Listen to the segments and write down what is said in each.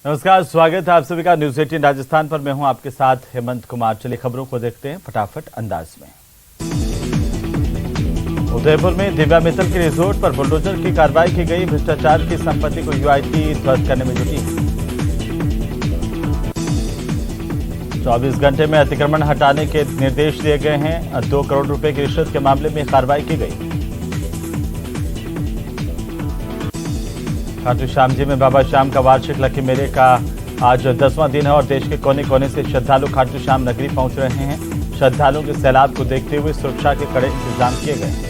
नमस्कार, स्वागत है आप सभी का न्यूज 18 राजस्थान पर। मैं हूं आपके साथ हेमंत कुमार। चलिए खबरों को देखते हैं फटाफट अंदाज में। उदयपुर में दिव्या मित्तल के रिजोर्ट पर बुलडोजर की कार्रवाई की गई। भ्रष्टाचार की संपत्ति को यूआईटी ध्वस्त करने में जुटी। 24 घंटे में अतिक्रमण हटाने के निर्देश दिए गए हैं। 2 करोड़ रुपए की रिश्वत के मामले में कार्रवाई की गई। खाटू श्याम जी में बाबा श्याम का वार्षिक लक्की मेले का आज 10वां दिन है और देश के कोने कोने से श्रद्धालु खाटू श्याम नगरी पहुंच रहे हैं। श्रद्धालुओं के सैलाब को देखते हुए सुरक्षा के कड़े इंतजाम किए गए हैं।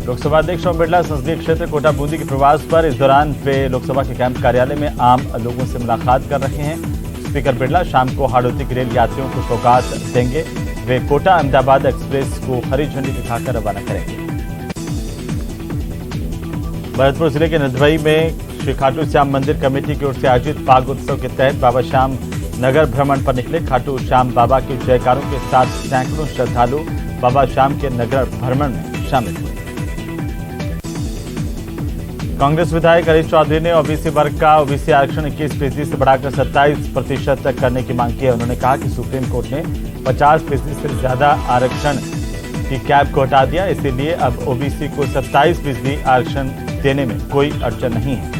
लोकसभा अध्यक्ष ओम बिरला संसदीय क्षेत्र कोटा बूंदी के प्रवास पर। इस दौरान वे लोकसभा के कैंप कार्यालय में आम लोगों से मुलाकात कर रहे हैं। स्पीकर बिरला शाम को हाड़ौती की रेल यात्रियों को सौगात देंगे। वे कोटा अहमदाबाद एक्सप्रेस को हरी झंडी दिखाकर रवाना करेंगे। भरतपुर जिले के नदवई में श्री खाटू श्याम मंदिर कमेटी की ओर से आयोजित फागोत्सव के तहत बाबा श्याम नगर भ्रमण पर निकले। खाटू श्याम बाबा के जयकारों के साथ सैकड़ों श्रद्धालु बाबा श्याम के नगर भ्रमण में शामिल हुए। कांग्रेस विधायक हरीश चौधरी ने ओबीसी वर्ग का ओबीसी आरक्षण 21% से बढ़ाकर 27% तक करने की मांग की है। उन्होंने कहा कि सुप्रीम कोर्ट ने 50% से ज्यादा आरक्षण की कैप को हटा दिया, इसीलिए अब ओबीसी को 27% आरक्षण देने में कोई अड़चन नहीं है।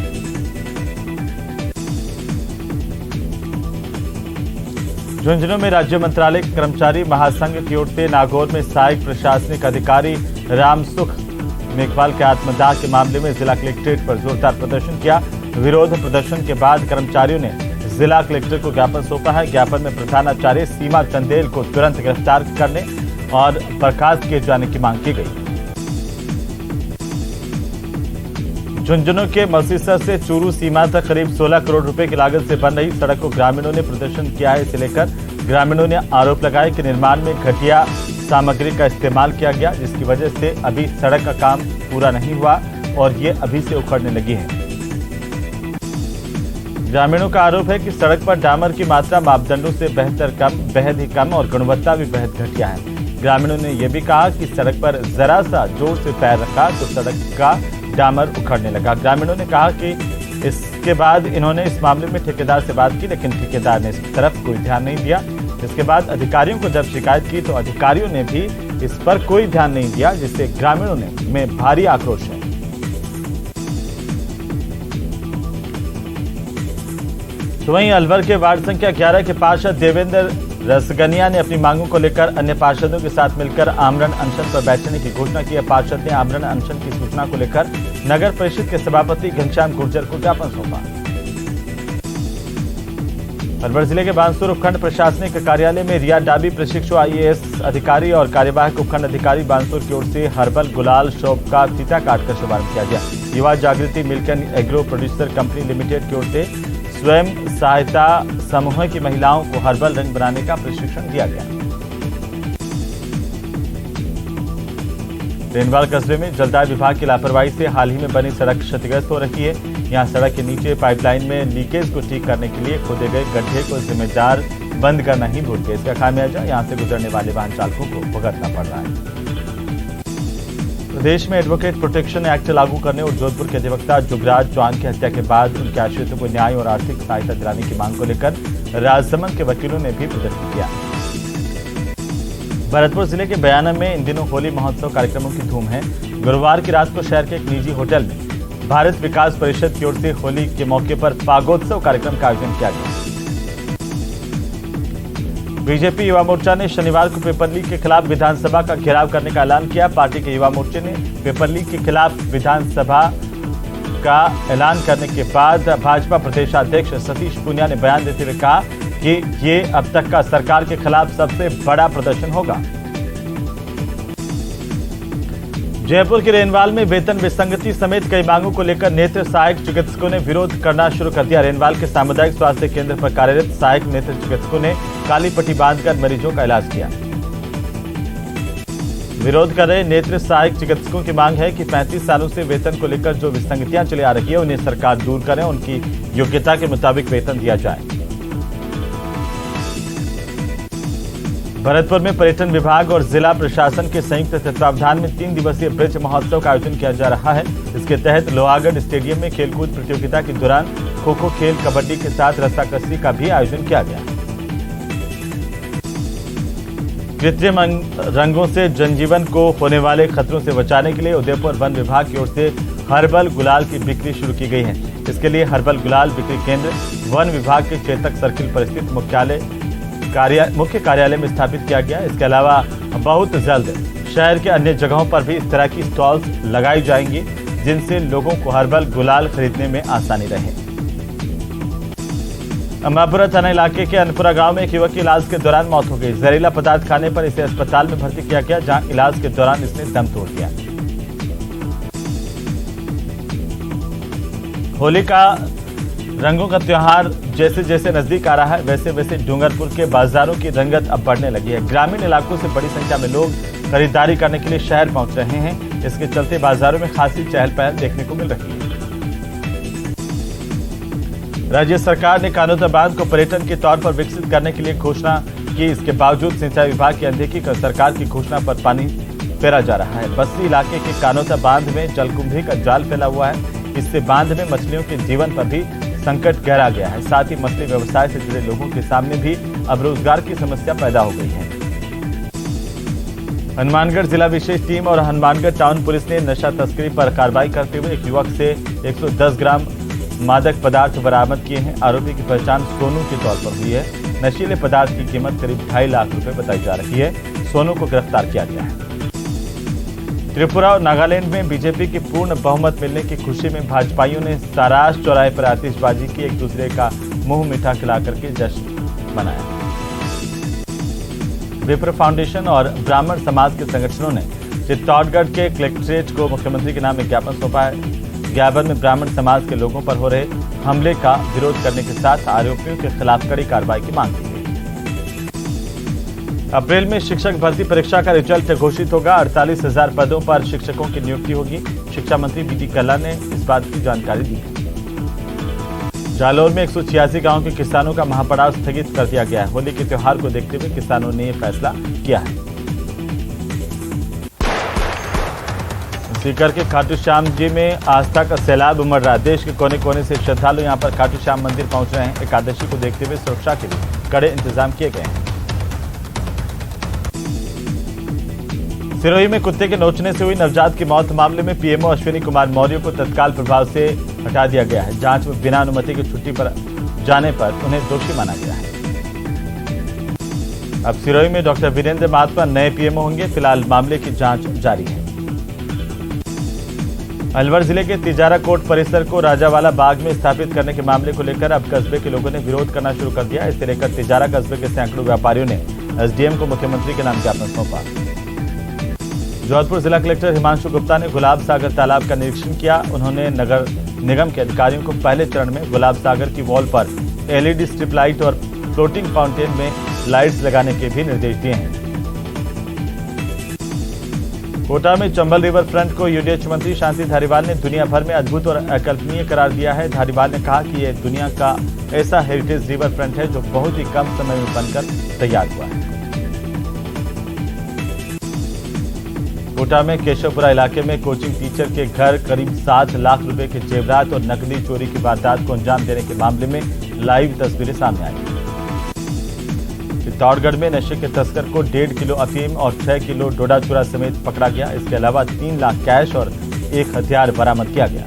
झुंझुनू में राज्य मंत्रालय कर्मचारी महासंघ की ओर से नागौर में सहायक प्रशासनिक अधिकारी रामसुख मेघवाल के आत्मदाह के मामले में जिला कलेक्ट्रेट पर जोरदार प्रदर्शन किया। विरोध प्रदर्शन के बाद कर्मचारियों ने जिला कलेक्टर को ज्ञापन सौंपा है। ज्ञापन में प्रधानाचार्य सीमा चंदेल को तुरंत गिरफ्तार करने और बर्खास्त किए जाने की मांग की गई। झुंझुनू के मसीसा से चूरू सीमा तक करीब 16 करोड़ रुपए की लागत से बन रही सड़क को ग्रामीणों ने प्रदर्शन किया है। इसे लेकर ग्रामीणों ने आरोप लगाया कि निर्माण में घटिया सामग्री का इस्तेमाल किया गया, जिसकी वजह से अभी सड़क का काम पूरा नहीं हुआ और ये अभी से उखड़ने लगी है। ग्रामीणों का आरोप है कि सड़क पर डामर की मात्रा मापदंडों से बेहद ही कम और गुणवत्ता भी बेहद घटिया है। ग्रामीणों ने यह भी कहा कि सड़क पर जरा सा जोर से पैर रखा तो सड़क का डामर उखड़ने लगा। ग्रामीणों ने कहा कि इसके बाद इन्होंने इस मामले में ठेकेदार से बात की, लेकिन ठेकेदार ने इस तरफ कोई ध्यान नहीं दिया। इसके बाद अधिकारियों को जब शिकायत की तो अधिकारियों ने भी इस पर कोई ध्यान नहीं दिया, जिससे ग्रामीणों में भारी आक्रोश है। तो वहीं अलवर के वार्ड संख्या 11 के पार्षद देवेंद्र रसगनिया ने अपनी मांगों को लेकर अन्य पार्षदों के साथ मिलकर आमरण अनशन पर बैठने की घोषणा की है। पार्षद ने आमरण अनशन की सूचना को लेकर नगर परिषद के सभापति घनश्याम गुर्जर को ज्ञापन सौंपा। अलवर जिले के बानसूर उपखंड प्रशासनिक कार्यालय में रिया डाबी प्रशिक्षु IAS अधिकारी और कार्यवाहक उपखंड अधिकारी बानसूर की ओर से हर्बल गुलाल शॉप का फीता काटकर शुभारंभ किया गया। युवा जागृति milk and agro producer company limited की ओर से स्वयं सहायता समूह की महिलाओं को हर्बल रंग बनाने का प्रशिक्षण दिया गया। रेनवाल कस्बे में जलदाय विभाग की लापरवाही से हाल ही में बनी सड़क क्षतिग्रस्त हो रही है। यहां सड़क के नीचे पाइपलाइन में लीकेज को ठीक करने के लिए खोदे गए गड्ढे को जिम्मेदार बंद करना ही भूल गए। इसका खामियाजा यहां से गुजरने वाले वाहन चालकों को भुगतना पड़ रहा है। प्रदेश में एडवोकेट प्रोटेक्शन एक्ट लागू करने और जोधपुर के अधिवक्ता जुगराज चौहान की हत्या के बाद उनके आश्रितों को न्याय और आर्थिक सहायता दिलाने की मांग को लेकर राजसमंद के वकीलों ने भी प्रदर्शन किया। भरतपुर जिले के बयाना में इन दिनों होली महोत्सव कार्यक्रमों की धूम है। गुरुवार की रात को शहर के एक निजी होटल में भारत विकास परिषद की ओर से होली के मौके पर फागोत्सव कार्यक्रम का आयोजन किया गया। बीजेपी युवा मोर्चा ने शनिवार को पेपरली के खिलाफ विधानसभा का घेराव करने का ऐलान किया। पार्टी के युवा मोर्चे ने पेपरली के खिलाफ विधानसभा का ऐलान करने के बाद भाजपा प्रदेशाध्यक्ष सतीश पूनिया ने बयान देते हुए कहा कि ये अब तक का सरकार के खिलाफ सबसे बड़ा प्रदर्शन होगा। जयपुर के रेनवाल में वेतन विसंगति समेत कई मांगों को लेकर नेत्र सहायक चिकित्सकों ने विरोध करना शुरू कर दिया। रेनवाल के सामुदायिक स्वास्थ्य केंद्र पर कार्यरत सहायक नेत्र चिकित्सकों ने काली पट्टी बांधकर मरीजों का इलाज किया। विरोध कर रहे नेत्र सहायक चिकित्सकों की मांग है कि 35 सालों से वेतन को लेकर जो विसंगतियां चली आ रही है उन्हें सरकार दूर करे, उनकी योग्यता के मुताबिक वेतन दिया जाए। भरतपुर में पर्यटन विभाग और जिला प्रशासन के संयुक्त तत्वावधान में 3 दिवसीय ब्रज महोत्सव का आयोजन किया जा रहा है। इसके तहत लोहागढ़ स्टेडियम में खेलकूद प्रतियोगिता के दौरान खो-खो खेल, कबड्डी के साथ रस्साकसी का भी आयोजन किया गया। कृत्रिम रंगों से जनजीवन को होने वाले खतरों से बचाने के लिए उदयपुर वन विभाग की ओर से हर्बल गुलाल की बिक्री शुरू की गई है। इसके लिए हर्बल गुलाल बिक्री केंद्र वन विभाग के चेतक सर्किल पर स्थित मुख्य कार्यालय में स्थापित किया गया। इसके अलावा बहुत जल्द शहर के अन्य जगहों पर भी इस तरह की स्टॉल्स लगाई जाएंगी, जिनसे लोगों को हर्बल गुलाल खरीदने में आसानी रहे। अम्बापुरा थाना इलाके के अनपुरा गांव में एक युवक की इलाज के दौरान मौत हो गई। जहरीला पदार्थ खाने पर इसे अस्पताल में भर्ती किया गया, जहां इलाज के दौरान इसने दम तोड़ दिया। होली का रंगों का त्योहार जैसे जैसे नजदीक आ रहा है, वैसे वैसे डूंगरपुर के बाजारों की रंगत अब बढ़ने लगी है। ग्रामीण इलाकों से बड़ी संख्या में लोग खरीदारी करने के लिए शहर पहुंच रहे हैं। इसके चलते बाजारों में खासी चहल पहल देखने को मिल रही है। राज्य सरकार ने कानोता बांध को पर्यटन के तौर पर विकसित करने के लिए घोषणा की। इसके बावजूद सिंचाई विभाग की अनदेखी कर सरकार की घोषणा पर पानी फेरा जा रहा है। बस्ती इलाके के कानोता बांध में जलकुंभी का जाल फैला हुआ है। इससे बांध में मछलियों के जीवन पर भी संकट गहरा गया है। साथ ही मछली व्यवसाय से जुड़े लोगों के सामने भी अब रोजगार की समस्या पैदा हो गई है। हनुमानगढ़ जिला विशेष टीम और हनुमानगढ़ टाउन पुलिस ने नशा तस्करी पर कार्रवाई करते हुए एक युवक से 110 ग्राम मादक पदार्थ बरामद किए हैं। आरोपी की पहचान सोनू के तौर पर हुई है। नशीले पदार्थ की कीमत करीब 2.5 लाख रुपए बताई जा रही है। सोनू को गिरफ्तार किया गया है। त्रिपुरा और नागालैंड में बीजेपी की पूर्ण बहुमत मिलने की खुशी में भाजपाइयों ने सारास चौराहे पर आतिशबाजी की, एक दूसरे का मुंह मीठा खिला करके जश्न मनाया। विप्र फाउंडेशन और ब्राह्मण समाज के संगठनों ने चित्तौड़गढ़ के कलेक्ट्रेट को मुख्यमंत्री के नाम एक ज्ञापन सौंपा है। ज्ञापन में ब्राह्मण समाज के लोगों पर हो रहे हमले का विरोध करने के साथ आरोपियों के खिलाफ कड़ी कार्रवाई की मांग की गई। अप्रैल में शिक्षक भर्ती परीक्षा का रिजल्ट घोषित होगा। 48,000 पदों पर शिक्षकों की नियुक्ति होगी। शिक्षा मंत्री बीडी कल्ला ने इस बात की जानकारी दी है। जालौर में 186 गांव के किसानों का महापड़ाव स्थगित कर दिया गया है। होली के त्योहार को देखते हुए किसानों ने यह फैसला किया है। सीकर के खाटू श्याम जी में आस्था का सैलाब उमड़ रहा है। देश के कोने कोने से श्रद्धालु यहां पर खाटू श्याम मंदिर पहुंच रहे हैं। एकादशी को देखते हुए सुरक्षा के लिए कड़े इंतजाम किए गए हैं। सिरोही में कुत्ते के नोचने से हुई नवजात की मौत मामले में पीएमओ अश्विनी कुमार मौर्य को तत्काल प्रभाव से हटा दिया गया है। जांच में बिना अनुमति की छुट्टी पर जाने पर उन्हें दोषी माना गया है। अब सिरोही में डॉक्टर वीरेंद्र महात्मा नए पीएमओ होंगे। फिलहाल मामले की जांच जारी है। अलवर जिले के तिजारा कोर्ट परिसर को राजावाला बाग में स्थापित करने के मामले को लेकर अब कस्बे के लोगों ने विरोध करना शुरू कर दिया। इसे लेकर तिजारा कस्बे के सैकड़ों व्यापारियों ने एसडीएम को मुख्यमंत्री के नाम ज्ञापन सौंपा। जोधपुर जिला कलेक्टर हिमांशु गुप्ता ने गुलाब सागर तालाब का निरीक्षण किया। उन्होंने नगर निगम के अधिकारियों को पहले चरण में गुलाब सागर की वॉल पर एलईडी स्ट्रिप लाइट और फ्लोटिंग फाउंटेन में लाइट्स लगाने के भी निर्देश दिए हैं। कोटा में चंबल रिवर फ्रंट को यूडीएच मंत्री शांति धारीवाल ने दुनिया भर में अद्भुत और अकल्पनीय करार दिया है। धारीवाल ने कहा कि यह दुनिया का ऐसा हेरिटेज रिवर फ्रंट है जो बहुत ही कम समय में बनकर तैयार हुआ है। कोटा में केशवपुरा इलाके में कोचिंग टीचर के घर करीब 7 लाख रुपए के जेवरात और नकदी चोरी की वारदात को अंजाम देने के मामले में लाइव तस्वीरें सामने आई। चित्तौड़गढ़ में नशे के तस्कर को 1.5 किलो अफीम और 6 किलो डोडा चूरा समेत पकड़ा गया। इसके अलावा 3 लाख कैश और एक हथियार बरामद किया गया।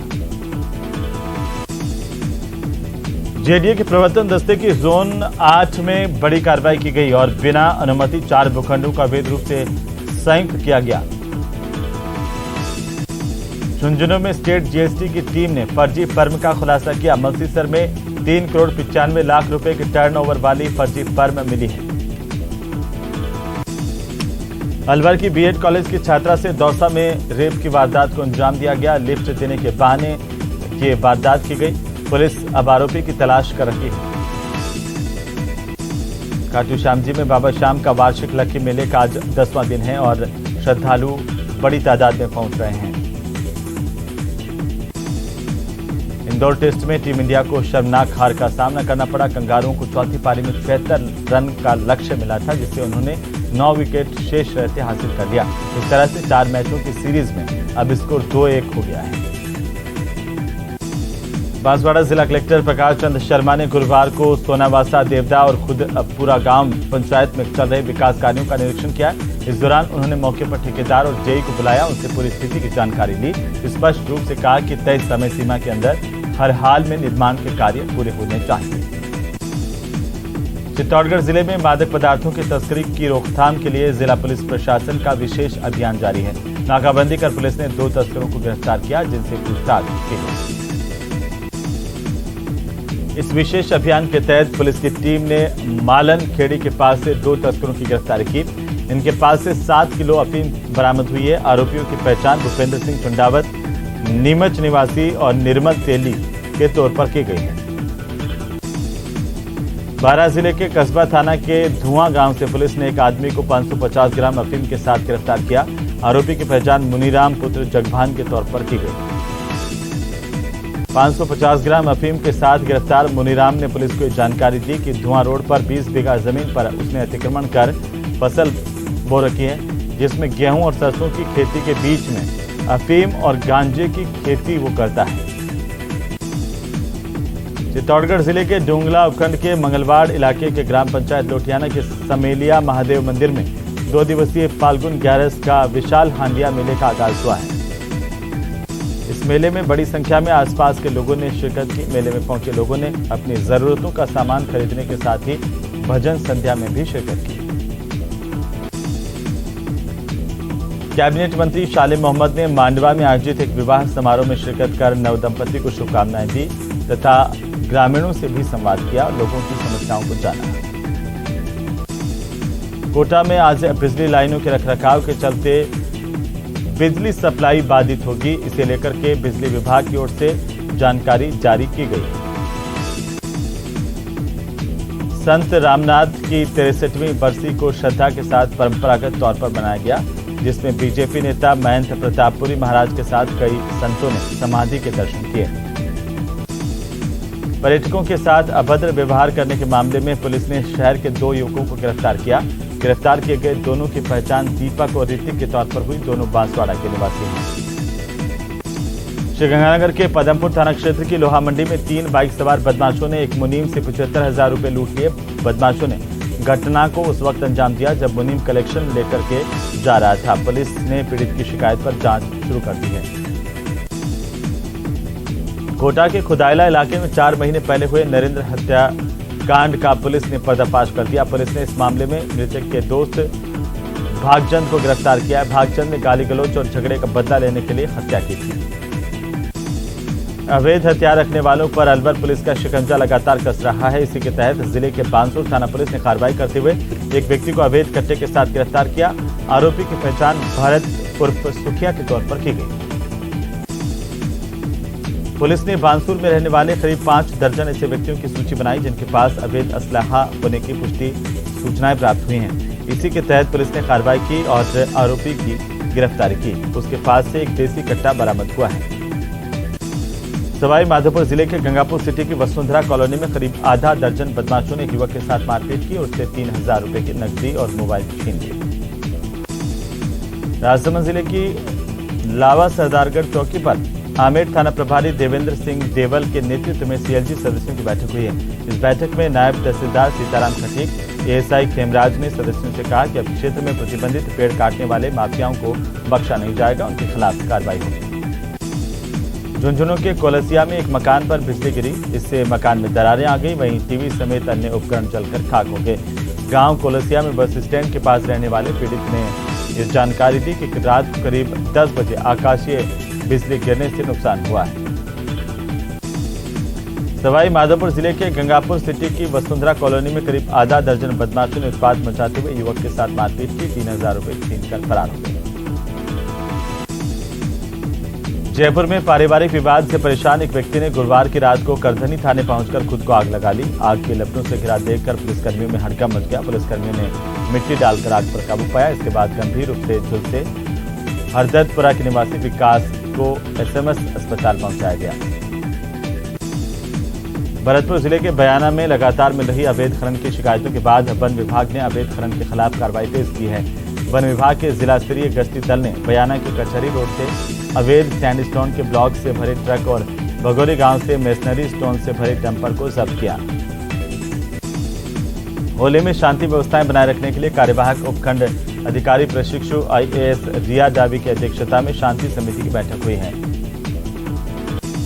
जेडीए के प्रवर्तन दस्ते की जोन 8 में बड़ी कार्रवाई की गई और बिना अनुमति 4 भूखंडों का अवैध रूप से संयुक्त किया गया। झुंझुनू में स्टेट जीएसटी की टीम ने फर्जी फर्म का खुलासा किया। मलसीसर में 3 करोड़ 95 लाख रुपए की टर्नओवर वाली फर्जी फर्म मिली है। अलवर की बीएड कॉलेज की छात्रा से दौसा में रेप की वारदात को अंजाम दिया गया। लिफ्ट देने के बहाने ये वारदात की गई। पुलिस अब आरोपी की तलाश कर रही है। खाटू श्याम जी में बाबा श्याम का वार्षिक लक्की मेले का आज 10वां दिन है और श्रद्धालु बड़ी तादाद में पहुंच रहे हैं। इंदौर टेस्ट में टीम इंडिया को शर्मनाक हार का सामना करना पड़ा। कंगारुओं को चौथी पारी में 76 रन का लक्ष्य मिला था, जिसे उन्होंने 9 विकेट शेष रहते हासिल कर लिया। इस तरह से 4 मैचों की सीरीज में अब स्कोर 2-1 हो गया है। बांसवाड़ा जिला कलेक्टर प्रकाश चंद्र शर्मा ने गुरुवार को सोनावासा, देवदा और खुदपुरा गांव पंचायत में चल रहे विकास कार्यों का निरीक्षण किया। इस दौरान उन्होंने मौके पर ठेकेदार और जेई को बुलाया, उनसे पूरी स्थिति की जानकारी ली। स्पष्ट रूप से कहा कि तय समय सीमा के अंदर हर हाल में निर्माण के कार्य पूरे होने चाहिए। चित्तौड़गढ़ जिले में मादक पदार्थों की तस्करी की रोकथाम के लिए जिला पुलिस प्रशासन का विशेष अभियान जारी है। नाकाबंदी कर पुलिस ने 2 तस्करों को गिरफ्तार किया, जिनसे पूछताछ की गई। इस विशेष अभियान के तहत पुलिस की टीम ने मालन खेड़ी के पास से 2 तस्करों की गिरफ्तारी की। इनके पास से 7 किलो अफीम बरामद हुई है। आरोपियों की पहचान भूपेंद्र सिंह चुंडावत, नीमच निवासी और निर्मल तेली के तौर पर की गई है। बारां जिले के कस्बा थाना के धुआं गांव से पुलिस ने एक आदमी को 550 ग्राम अफीम के साथ गिरफ्तार किया। आरोपी की पहचान मुनीराम पुत्र जगभान के तौर पर की गई। 550 ग्राम अफीम के साथ गिरफ्तार मुनीराम ने पुलिस को जानकारी दी कि धुआं रोड पर 20 बीघा जमीन पर उसने अतिक्रमण कर फसल बो रखी है, जिसमें गेहूं और सरसों की खेती के बीच में अफीम और गांजे की खेती वो करता है। चित्तौड़गढ़ जिले के डोंगला उपखंड के मंगलवाड़ इलाके के ग्राम पंचायत लोटियाना के समेलिया महादेव मंदिर में 2 दिवसीय फाल्गुन 11 का विशाल हांडिया मेले का आगाज हुआ है। इस मेले में बड़ी संख्या में आसपास के लोगों ने शिरकत की। मेले में पहुंचे लोगों ने अपनी जरूरतों का सामान खरीदने के साथ ही भजन संध्या में भी शिरकत की। कैबिनेट मंत्री शाले मोहम्मद ने मांडवा में आयोजित एक विवाह समारोह में शिरकत कर नवदंपति को शुभकामनाएं दी तथा ग्रामीणों से भी संवाद किया, लोगों की समस्याओं को जाना। कोटा में आज बिजली लाइनों के रखरखाव के चलते बिजली सप्लाई बाधित होगी। इसे लेकर के बिजली विभाग की ओर से जानकारी जारी की गई। संत रामनाथ की 63वीं बरसी को श्रद्धा के साथ परंपरागत तौर पर मनाया गया, जिसमें बीजेपी नेता महंत प्रतापपुरी महाराज के साथ कई संतों ने समाधि के दर्शन किए। पर्यटकों के साथ अभद्र व्यवहार करने के मामले में पुलिस ने शहर के 2 युवकों को गिरफ्तार किया। गिरफ्तार किए गए दोनों की पहचान दीपक और ऋतिक के तौर पर हुई। दोनों बांसवाड़ा के निवासी हैं। श्रीगंगानगर के पदमपुर थाना क्षेत्र की लोहा मंडी में 3 बाइक सवार बदमाशों ने एक मुनीम से 75,000 रुपए लूट लिए। बदमाशों ने घटना को उस वक्त अंजाम दिया जब मुनीम कलेक्शन लेकर के जा रहा था। पुलिस ने पीड़ित की शिकायत पर जांच शुरू कर दी है। कोटा के खुदाइला इलाके में 4 महीने पहले हुए नरेंद्र हत्याकांड का पुलिस ने पर्दाफाश कर दिया। पुलिस ने इस मामले में मृतक के दोस्त भागचंद को गिरफ्तार किया है। भागचंद ने गाली गलौज और झगड़े का बदला लेने के लिए हत्या की थी। अवैध हथियार रखने वालों पर अलवर पुलिस का शिकंजा लगातार कस रहा है। इसी के तहत जिले के बांसुर थाना पुलिस ने कार्रवाई करते हुए एक व्यक्ति को अवैध कट्टे के साथ गिरफ्तार किया। आरोपी की पहचान भरत उर्फ सुखिया के तौर पर की गई। पुलिस ने बांसुर में रहने वाले करीब 5 दर्जन ऐसे व्यक्तियों की सूची बनाई जिनके पास अवैध असलाहा होने की पुष्टि सूचनाएं प्राप्त हुई हैं। इसी के तहत पुलिस ने कार्रवाई की और आरोपी की गिरफ्तारी की। उसके पास से एक देसी कट्टा बरामद हुआ है। सवाई माधोपुर जिले के गंगापुर सिटी की वसुंधरा कॉलोनी में करीब आधा दर्जन बदमाशों ने एक युवक के साथ मारपीट की और उससे 3,000 रुपए की नकदी और मोबाइल छीन लिए। राजसमंद जिले की लावा सरदारगढ़ चौकी पर आमेर थाना प्रभारी देवेंद्र सिंह देवल के नेतृत्व में सीएलजी सदस्यों की बैठक हुई है। इस बैठक में नायब तहसीलदार सीताराम खटीक, एएसआई खेमराज ने सदस्यों से कहा कि अब क्षेत्र में प्रतिबंधित पेड़ काटने वाले माफियाओं को बख्शा नहीं जाएगा, उनके खिलाफ कार्रवाई होगी। झुंझुनू के कोलसिया में एक मकान पर बिजली गिरी, इससे मकान में दरारें आ गई। वहीं टीवी समेत अन्य उपकरण जलकर खाक हो गए। गांव कोलसिया में बस स्टैंड के पास रहने वाले पीड़ित ने इस जानकारी दी कि रात करीब 10 बजे आकाशीय बिजली गिरने से नुकसान हुआ है। सवाई माधोपुर जिले के गंगापुर सिटी की वसुंधरा कॉलोनी में करीब आधा दर्जन बदमाशों ने उत्पात मचाते हुए युवक के साथ मारपीट की, 3,000 रुपए छीनकर फरार हो गए। जयपुर में पारिवारिक विवाद से परेशान एक व्यक्ति ने गुरुवार की रात को करधनी थाने पहुंचकर खुद को आग लगा ली। आग के लपटों से घिरा देखकर पुलिसकर्मियों में हड़कंप मच गया। पुलिसकर्मियों ने मिट्टी डालकर आग पर काबू पाया। इसके बाद गंभीर रूप से झुलसे हरदर्दपुरा के निवासी विकास को एसएमएस अस्पताल पहुंचाया गया। भरतपुर जिले के बयाना में लगातार मिल रही अवैध खनन की शिकायतों के बाद वन विभाग ने अवैध खनन के खिलाफ कार्रवाई तेज की है। वन विभाग के जिला स्तरीय गश्ती दल ने बयाना के कचहरी रोड से अवैध सैंडस्टोन के ब्लॉक से भरे ट्रक और बगोरी गांव से मेसनरी स्टोन से भरे डंपर को जब्त किया। होली में शांति व्यवस्थाएं बनाए रखने के लिए कार्यवाहक उपखंड अधिकारी प्रशिक्षु IAS रिया डाबी की अध्यक्षता में शांति समिति की बैठक हुई है।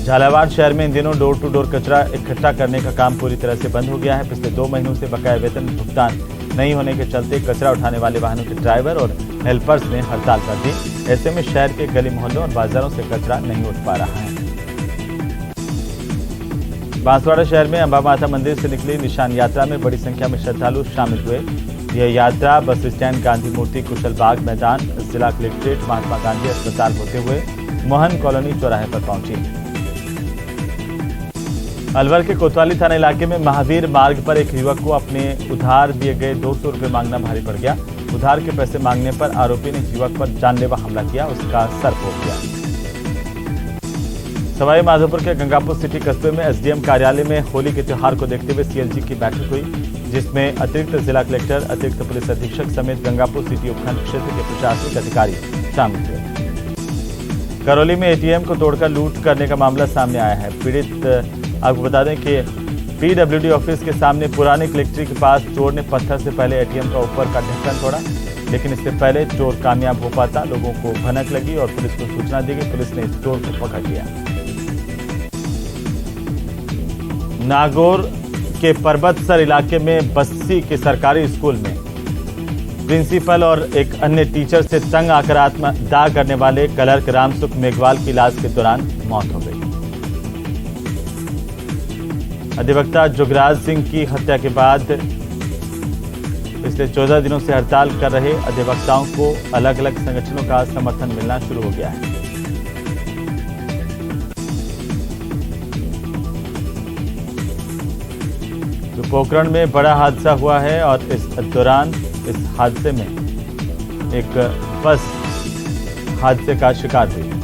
झालावाड़ शहर में इन दिनों डोर टू डोर कचरा इकट्ठा करने का काम पूरी तरह से बंद हो गया है। पिछले 2 महीनों से बकाया वेतन भुगतान नहीं होने के चलते कचरा उठाने वाले वाहनों के ड्राइवर और हेल्पर्स ने हड़ताल कर दी। ऐसे में शहर के गली मोहल्लों और बाजारों से कचरा नहीं उठ पा रहा है। बांसवाड़ा शहर में अंबा माता मंदिर से निकली निशान यात्रा में बड़ी संख्या में श्रद्धालु शामिल हुए। यह यात्रा बस स्टैंड, गांधी मूर्ति, कुशल बाग मैदान, जिला कलेक्ट्रेट, महात्मा गांधी अस्पताल होते हुए मोहन कॉलोनी चौराहे पर पहुंची। अलवर के कोतवाली थाना इलाके में महावीर मार्ग पर एक युवक को अपने उधार दिए गए 200 रुपये मांगना भारी पड़ गया। उधार के पैसे मांगने पर आरोपी ने युवक पर जानलेवा हमला किया, उसका सर फोड़ दिया। सवाई माधोपुर के गंगापुर सिटी कस्बे में SDM कार्यालय में होली के त्योहार को देखते हुए CLG की बैठक हुई, जिसमें अतिरिक्त जिला कलेक्टर, अतिरिक्त पुलिस अधीक्षक समेत गंगापुर सिटी उपखंड क्षेत्र के प्रशासनिक अधिकारी शामिल हुए। करौली में ATM को तोड़कर लूट करने का मामला सामने आया है। पीड़ित आपको बता दें कि PWD ऑफिस के सामने पुराने कलेक्ट्री के पास चोर ने पत्थर से पहले ATM का ऊपर का ढक्कन तोड़ा, लेकिन इससे पहले चोर कामयाब हो पाता। लोगों को भनक लगी और पुलिस को सूचना दी गई। पुलिस ने इस चोर को पकड़ लिया। नागौर के परबतसर इलाके में बस्सी के सरकारी स्कूल में प्रिंसिपल और एक अन्य टीचर से तंग आकर आत्मदाह करने वाले क्लर्क रामसुख मेघवाल की इलाज के दौरान मौत हो गई। अधिवक्ता जुगराज सिंह की हत्या के बाद पिछले 14 दिनों से हड़ताल कर रहे अधिवक्ताओं को अलग अलग संगठनों का समर्थन मिलना शुरू हो गया है। तो पोखरण में बड़ा हादसा हुआ है और इस दौरान इस हादसे में एक बस हादसे का शिकार हुई।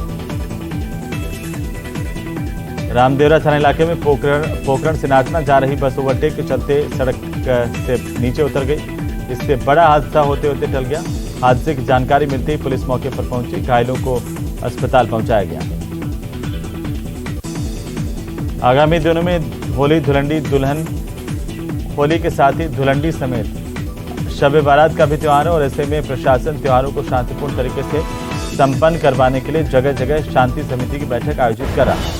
रामदेवरा थाना इलाके में पोखरण से नाचना जा रही बस ओवरटेक के चलते सड़क से नीचे उतर गई। इससे बड़ा हादसा होते होते टल गया। हादसे की जानकारी मिलते ही पुलिस मौके पर पहुंची, घायलों को अस्पताल पहुंचाया गया। आगामी दिनों में होली के साथ ही धुलंडी समेत शब बारात का भी त्योहार है और ऐसे में प्रशासन त्योहारों को शांतिपूर्ण तरीके से संपन्न करवाने के लिए जगह जगह शांति समिति की बैठक आयोजित कर रहा है।